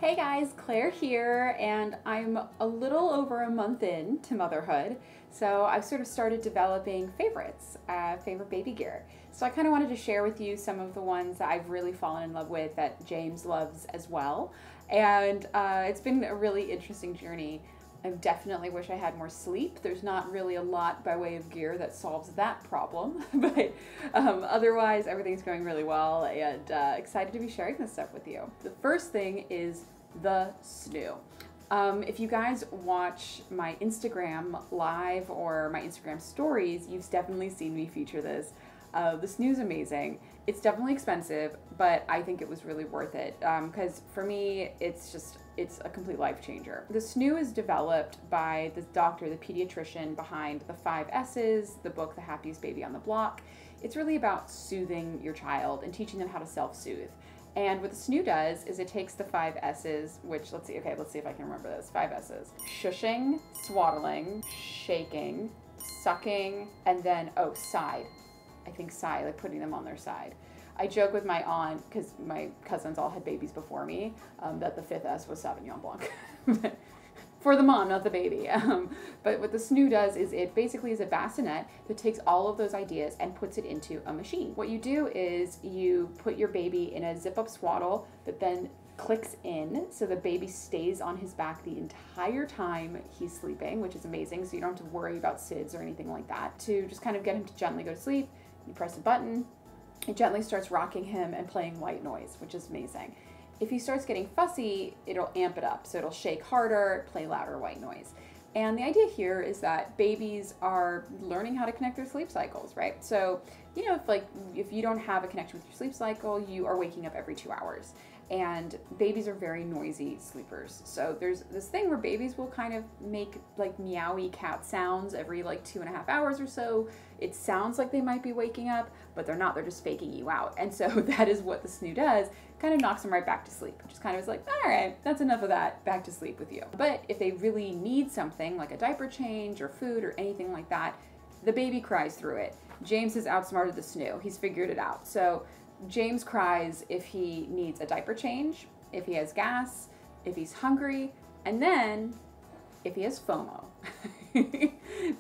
Hey guys, Claire here, and I'm a little over a month in to motherhood, so I've sort of started developing favorites, favorite baby gear. So I kind of wanted to share with you some of the ones that I've really fallen in love with that James loves as well, and it's been a really interesting journey. I definitely wish I had more sleep. There's not really a lot by way of gear that solves that problem, but otherwise everything's going really well, and excited to be sharing this stuff with you. The first thing is the Snoo. If you guys watch my Instagram live or my Instagram stories, you've definitely seen me feature this. The Snoo's amazing. It's definitely expensive, but I think it was really worth it because for me, it's a complete life changer. The Snoo is developed by the doctor, the pediatrician behind the 5 S's, the book, The Happiest Baby on the Block. It's really about soothing your child and teaching them how to self-soothe. And what the Snoo does is it takes the 5 S's, which let's see if I can remember those 5 S's. Shushing, swaddling, shaking, sucking, and then, side. I think side, like putting them on their side. I joke with my aunt, because my cousins all had babies before me, that the 5th S was Sauvignon Blanc. For the mom, not the baby. But what the Snoo does is it basically is a bassinet that takes all of those ideas and puts it into a machine. What you do is you put your baby in a zip-up swaddle that then clicks in, so the baby stays on his back the entire time he's sleeping, which is amazing, so you don't have to worry about SIDS or anything like that. To just kind of get him to gently go to sleep, you press a button, it gently starts rocking him and playing white noise, which is amazing. If he starts getting fussy, it'll amp it up. So it'll shake harder, play louder white noise. And the idea here is that babies are learning how to connect their sleep cycles, right? So, you know, if you don't have a connection with your sleep cycle, you are waking up every 2 hours. And babies are very noisy sleepers. So there's this thing where babies will kind of make like meowy cat sounds every like 2.5 hours or so. It sounds like they might be waking up, but they're not, they're just faking you out. And so that is what the Snoo does, kind of knocks them right back to sleep, which is kind of is like, all right, that's enough of that, back to sleep with you. But if they really need something like a diaper change or food or anything like that, the baby cries through it. James has outsmarted the Snoo, he's figured it out. So James cries if he needs a diaper change, if he has gas, if he's hungry, and then if he has FOMO.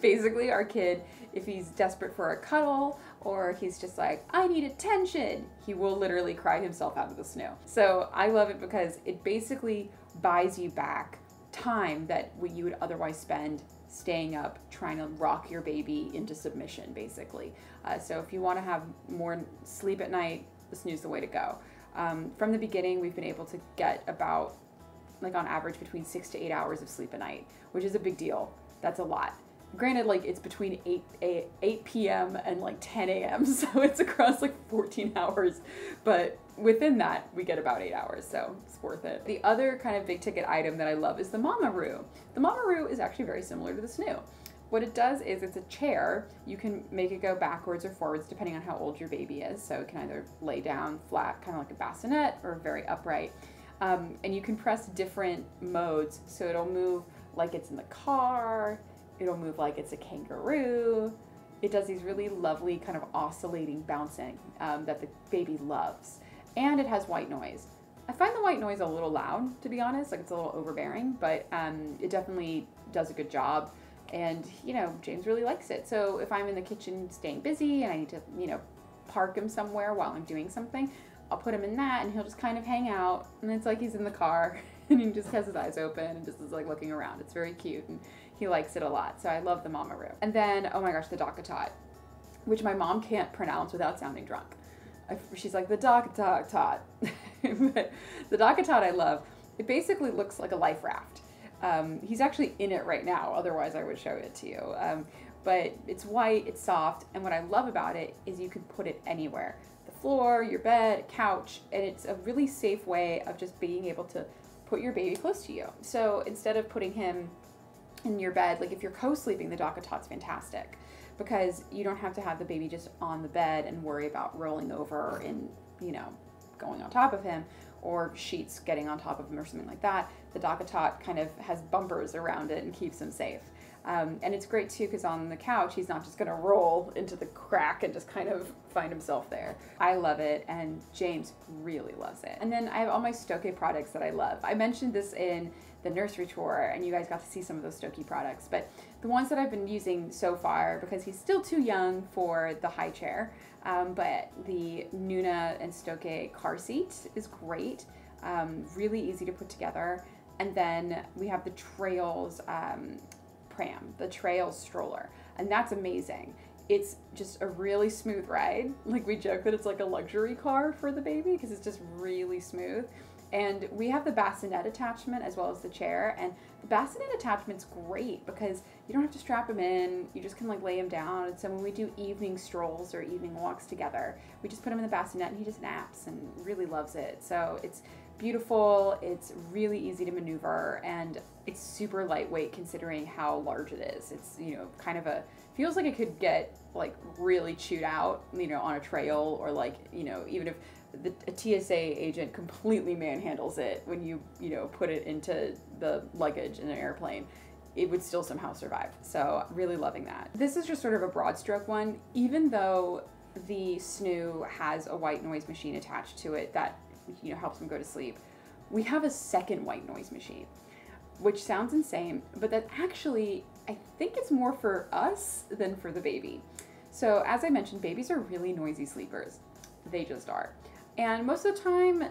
Basically, our kid, if he's desperate for a cuddle or he's just like, I need attention, he will literally cry himself out of the Snoo. So I love it because it basically buys you back time that you would otherwise spend staying up trying to rock your baby into submission, basically. So if you want to have more sleep at night, the Snoo's the way to go. From the beginning, we've been able to get about, like on average, between 6 to 8 hours of sleep a night, which is a big deal. That's a lot. Granted, like it's between 8 p.m. and like 10 a.m. So it's across like 14 hours, but within that we get about 8 hours, so it's worth it. The other kind of big ticket item that I love is the Mama Roo. The Mama Roo is actually very similar to the Snoo. What it does is it's a chair. You can make it go backwards or forwards depending on how old your baby is. So it can either lay down flat, kind of like a bassinet, or very upright. And you can press different modes. So it'll move like it's in the car, it'll move like it's a kangaroo. It does these really lovely kind of oscillating bouncing that the baby loves. And it has white noise. I find the white noise a little loud, to be honest, like it's a little overbearing, but it definitely does a good job. And, you know, James really likes it. So if I'm in the kitchen staying busy and I need to, you know, park him somewhere while I'm doing something, I'll put him in that and he'll just kind of hang out. And it's like he's in the car and he just has his eyes open and just is like looking around. It's very cute and he likes it a lot. So I love the Mama Roo. And then, oh my gosh, the Dock-a-Tot, which my mom can't pronounce without sounding drunk. She's like, the Dock-a-Tot. But the Dock-a-Tot I love. It basically looks like a life raft. He's actually in it right now, otherwise I would show it to you. But it's white, it's soft, and what I love about it is you can put it anywhere. The floor, your bed, couch, and it's a really safe way of just being able to put your baby close to you. So instead of putting him in your bed, like if you're co-sleeping, the Dock-a-Tot's fantastic because you don't have to have the baby just on the bed and worry about rolling over and, you know, going on top of him or sheets getting on top of him or something like that. The Dock-a-Tot kind of has bumpers around it and keeps him safe. And it's great too because on the couch he's not just gonna roll into the crack and just kind of find himself there. I love it, and James really loves it. And then I have all my Stokke products that I love. I mentioned this in the nursery tour and you guys got to see some of those Stokke products, but the ones that I've been using so far, because he's still too young for the high chair, but the Nuna and Stokke car seat is great, really easy to put together. And then we have the Trailz pram, the Trailz stroller, and that's amazing. It's just a really smooth ride. Like, we joke that it's like a luxury car for the baby because it's just really smooth. And we have the bassinet attachment as well as the chair, and the bassinet attachment's great because you don't have to strap him in, you just can like lay him down. And so when we do evening strolls or evening walks together, we just put him in the bassinet and he just naps and really loves it. So it's beautiful, it's really easy to maneuver, and it's super lightweight considering how large it is. It's, you know, kind of feels like it could get like really chewed out, you know, on a trail, or like, you know, even if a TSA agent completely manhandles it when you know, put it into the luggage in an airplane, it would still somehow survive. So really loving that. This is just sort of a broad stroke one, even though the Snoo has a white noise machine attached to it that, you know, helps him go to sleep. We have a second white noise machine, which sounds insane, but that actually, I think it's more for us than for the baby. So as I mentioned, babies are really noisy sleepers. They just are. And most of the time,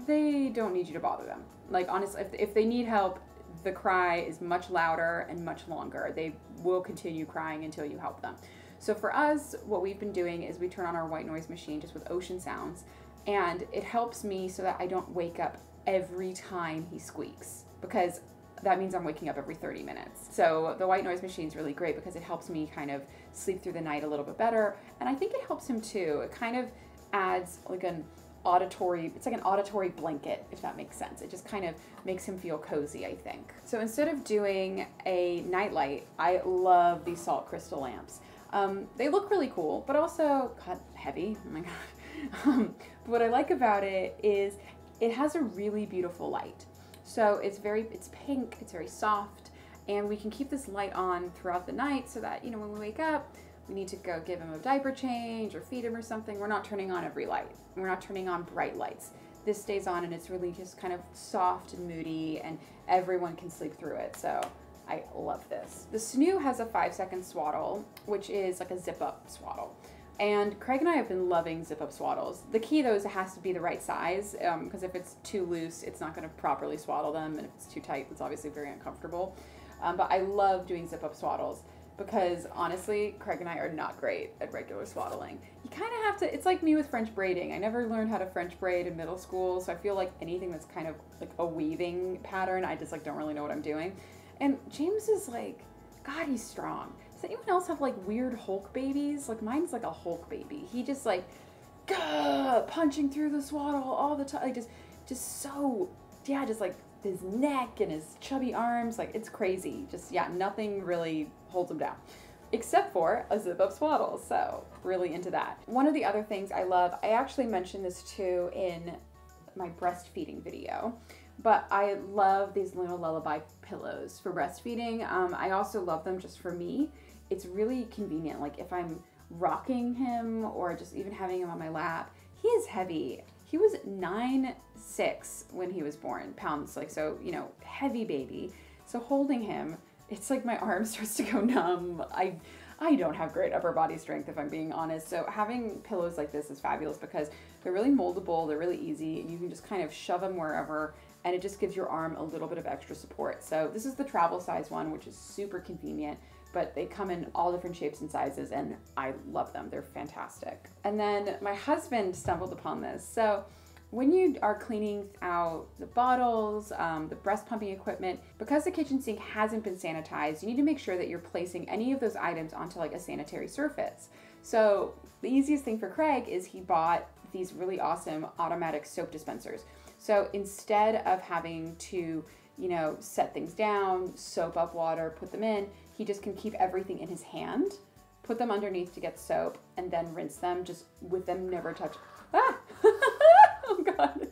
they don't need you to bother them. Like, honestly, if they need help, the cry is much louder and much longer. They will continue crying until you help them. So for us, what we've been doing is we turn on our white noise machine just with ocean sounds, and it helps me so that I don't wake up every time he squeaks, because that means I'm waking up every 30 minutes. So the white noise machine is really great because it helps me kind of sleep through the night a little bit better. And I think it helps him too. It kind of adds like an auditory, it's like an auditory blanket, if that makes sense. It just kind of makes him feel cozy, I think. So instead of doing a nightlight, I love these salt crystal lamps. They look really cool, but also heavy, oh my God. But what I like about it is it has a really beautiful light. So it's pink, it's very soft, and we can keep this light on throughout the night so that, you know, when we wake up, we need to go give him a diaper change or feed him or something, we're not turning on every light. We're not turning on bright lights. This stays on and it's really just kind of soft and moody, and everyone can sleep through it. So I love this. The Snoo has a 5-second swaddle, which is like a zip-up swaddle. And Craig and I have been loving zip-up swaddles. The key though is it has to be the right size, because if it's too loose, it's not going to properly swaddle them, and if it's too tight, it's obviously very uncomfortable. But I love doing zip-up swaddles because honestly, Craig and I are not great at regular swaddling. You kind of have to, it's like me with French braiding. I never learned how to French braid in middle school, so I feel like anything that's kind of like a weaving pattern, I just like don't really know what I'm doing. And James is like, God, he's strong. Does anyone else have like weird Hulk babies? Like mine's like a Hulk baby. He just like, gah, punching through the swaddle all the time. Like just so, yeah, just like his neck and his chubby arms. Like it's crazy. Just, yeah, nothing really holds him down. Except for a zip-up swaddle. So really into that. One of the other things I love, I actually mentioned this too in my breastfeeding video, but I love these little Lullaby Pillows for breastfeeding. I also love them just for me. It's really convenient. Like if I'm rocking him or just even having him on my lap, he is heavy. He was 9'6" when he was born, pounds, like, so, you know, heavy baby. So holding him, it's like my arm starts to go numb. I don't have great upper body strength, if I'm being honest. So having pillows like this is fabulous because they're really moldable, they're really easy, and you can just kind of shove them wherever, and it just gives your arm a little bit of extra support. So this is the travel size one, which is super convenient, but they come in all different shapes and sizes, and I love them. They're fantastic. And then my husband stumbled upon this. So when you are cleaning out the bottles, the breast pumping equipment, because the kitchen sink hasn't been sanitized, you need to make sure that you're placing any of those items onto like a sanitary surface. So the easiest thing for Craig is he bought these really awesome automatic soap dispensers. So instead of having to, you know, set things down, soap up water, put them in, he just can keep everything in his hand, put them underneath to get soap, and then rinse them just with them never touch. Ah! Oh God.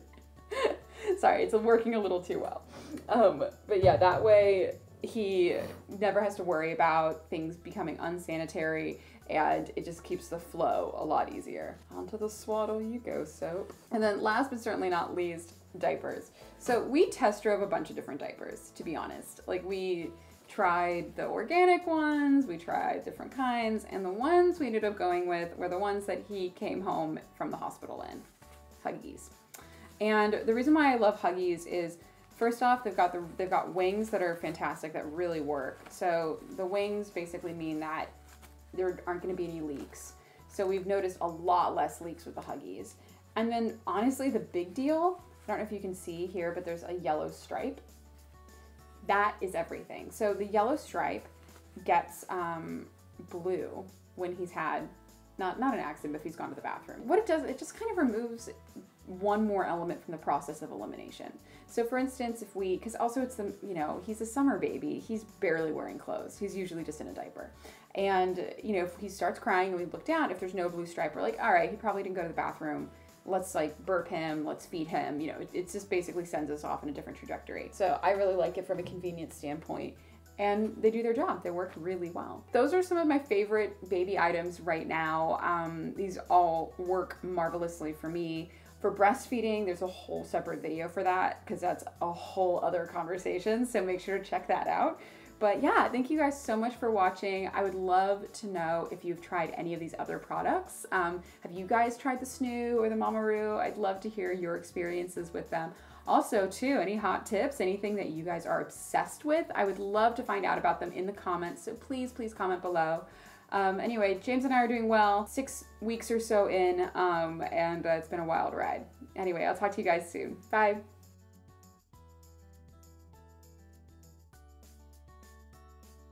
Sorry, it's working a little too well. But yeah, that way he never has to worry about things becoming unsanitary, and it just keeps the flow a lot easier. Onto the Swaddle you go, soap. And then last but certainly not least, diapers. So we test drove a bunch of different diapers, to be honest. Like, we tried the organic ones, we tried different kinds, and the ones we ended up going with were the ones that he came home from the hospital in, Huggies. And the reason why I love Huggies is, first off, they've got wings that are fantastic, that really work. So the wings basically mean that there aren't going to be any leaks. So we've noticed a lot less leaks with the Huggies. And then honestly, the big deal, I don't know if you can see here, but there's a yellow stripe. That is everything. So the yellow stripe gets blue when he's had, not an accident, but if he's gone to the bathroom. What it does, it just kind of removes one more element from the process of elimination. So for instance, if we, because also it's the, you know, he's a summer baby, he's barely wearing clothes. He's usually just in a diaper. And, you know, if he starts crying and we look down, if there's no blue stripe, we're like, all right, he probably didn't go to the bathroom. Let's like burp him, let's feed him. You know, it just basically sends us off in a different trajectory. So I really like it from a convenience standpoint. And they do their job. They work really well. Those are some of my favorite baby items right now. These all work marvelously for me. For breastfeeding, there's a whole separate video for that, because that's a whole other conversation. So make sure to check that out. But yeah, thank you guys so much for watching. I would love to know if you've tried any of these other products. Have you guys tried the Snoo or the Mama Roo? I'd love to hear your experiences with them. Also, too, any hot tips, anything that you guys are obsessed with, I would love to find out about them in the comments. So please, please comment below. Anyway, James and I are doing well, 6 weeks or so in, and it's been a wild ride. Anyway, I'll talk to you guys soon. Bye.